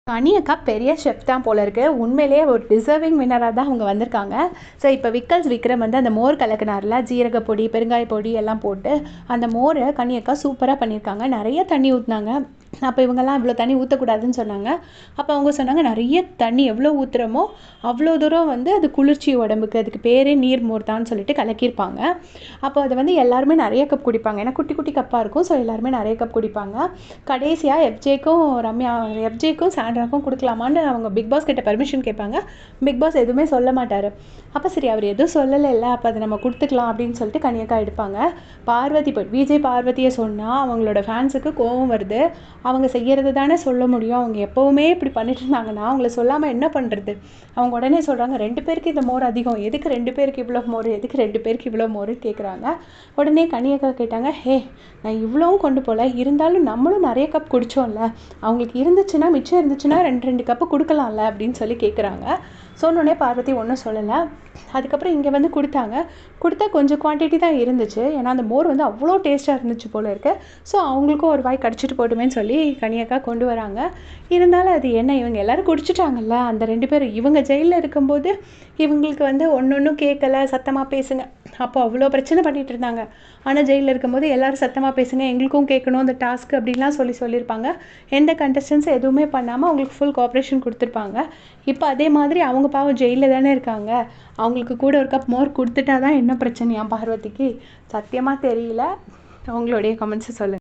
கனி அக்கா பெரிய ஷெஃப் தான் போல இருக்கு. உண்மையிலேயே ஒரு டிசர்விங் வின்னராக தான் அவங்க வந்திருக்காங்க. ஸோ இப்போ விக்கல்ஸ் விக்ரம் வந்து அந்த மோர் கலக்கினார்ல, ஜீரக பொடி, பெருங்காய பொடி எல்லாம் போட்டு அந்த மோரை கனி அக்கா சூப்பராக பண்ணியிருக்காங்க. நிறைய தண்ணி ஊற்றினாங்க. அப்போ இவங்கெல்லாம் இவ்வளோ தண்ணி ஊற்றக்கூடாதுன்னு சொன்னாங்க. அப்போ அவங்க சொன்னாங்க, நிறைய தண்ணி எவ்வளோ ஊற்றுறோமோ அவ்வளோ தூரம் வந்து அது குளிர்ச்சி உடம்புக்கு, அதுக்கு பேரே நீர் மோர் தான் சொல்லிட்டு கலக்கியிருப்பாங்க. அப்போ அதை வந்து எல்லாருமே நிறைய கப் குடிப்பாங்க. ஏன்னா குட்டி குட்டி கப்பாக இருக்கும். ஸோ எல்லாருமே நிறைய கப் குடிப்பாங்க. கடைசியாக எஃப்ஜேக்கும் சாண்ட்ராக்கும் கொடுக்கலாமான்னு அவங்க பிக் பாஸ் கிட்ட பர்மிஷன் கேட்பாங்க. பிக் பாஸ் எதுவுமே சொல்ல மாட்டார். அப்போ சரி, அவர் எதுவும் சொல்லலைல்ல, அப்போ அதை நம்ம கொடுத்துக்கலாம் அப்படின்னு சொல்லிட்டு கனியக்கா எடுப்பாங்க. விஜய் பார்வதியை சொன்னால் அவங்களோட ஃபேன்ஸுக்கு கோவம் வருது. அவங்க செய்கிறது தானே சொல்ல முடியும். அவங்க எப்போவுமே இப்படி பண்ணிட்டு இருந்தாங்கன்னா அவங்கள சொல்லாமல் என்ன பண்ணுறது? அவங்க உடனே சொல்கிறாங்க, 2 பேருக்கு இந்த மோர் அதிகம், எதுக்கு 2 பேருக்கு இவ்வளோ மோர், எதுக்கு 2 பேருக்கு இவ்வளோ மோர்னு கேட்குறாங்க. உடனே கனியக்கா கேட்டாங்க, நான் இவ்வளோவும் கொண்டு போகல, இருந்தாலும் நம்மளும் நிறைய கப் குடித்தோம்ல, அவங்களுக்கு இருந்துச்சுன்னா மிச்சம் இருந்துச்சுன்னா 2 கப்பு கொடுக்கலாம்ல அப்படின்னு சொல்லி கேட்குறாங்க. சொன்னோடனே பார்வதி ஒன்றும் சொல்லலை. அதுக்கப்புறம் இங்கே வந்து கொடுத்தா கொஞ்சம் குவான்டிட்டி தான் இருந்துச்சு. ஏன்னா அந்த மோர் வந்து அவ்வளோ டேஸ்ட்டாக இருந்துச்சு போல இருக்கு. ஸோ அவங்களுக்கும் ஒரு வாய் கடிச்சிட்டு போட்டுமேன்னு சொல்லி கனியக்கா கொண்டு வராங்க. இருந்தாலும் அது என்ன, இவங்க எல்லோரும் குடிச்சிட்டாங்கல்ல, அந்த 2 பேரும் இவங்க ஜெயிலில் இருக்கும்போது இவங்களுக்கு வந்து ஒன்றும் கேட்கல, சத்தமாக பேசுங்க, அப்போ அவ்வளோ பிரச்சனை பண்ணிகிட்டு இருந்தாங்க. ஆனால் ஜெயிலில் இருக்கும்போது எல்லோரும் சத்தமாக பேசுங்க, எங்களுக்கும் கேட்கணும் அந்த டாஸ்க் அப்படின்லாம் சொல்லியிருப்பாங்க. எந்த கண்டஸ்டன்ஸும் எதுவுமே பண்ணாமல் அவங்களுக்கு ஃபுல் கோஆப்ரேஷன் கொடுத்துருப்பாங்க. இப்போ அதே மாதிரி அவங்க பாவம் ஜெயிலில் தானே இருக்காங்க. அவங்களுக்கு கூட ஒரு கப் மோர் கொடுத்துட்டா தான் என்ன பிரச்சனையா பார்வதிக்கு? சத்தியமாக தெரியல. அவங்களுடைய கமெண்ட்ஸை சொல்லுங்கள்.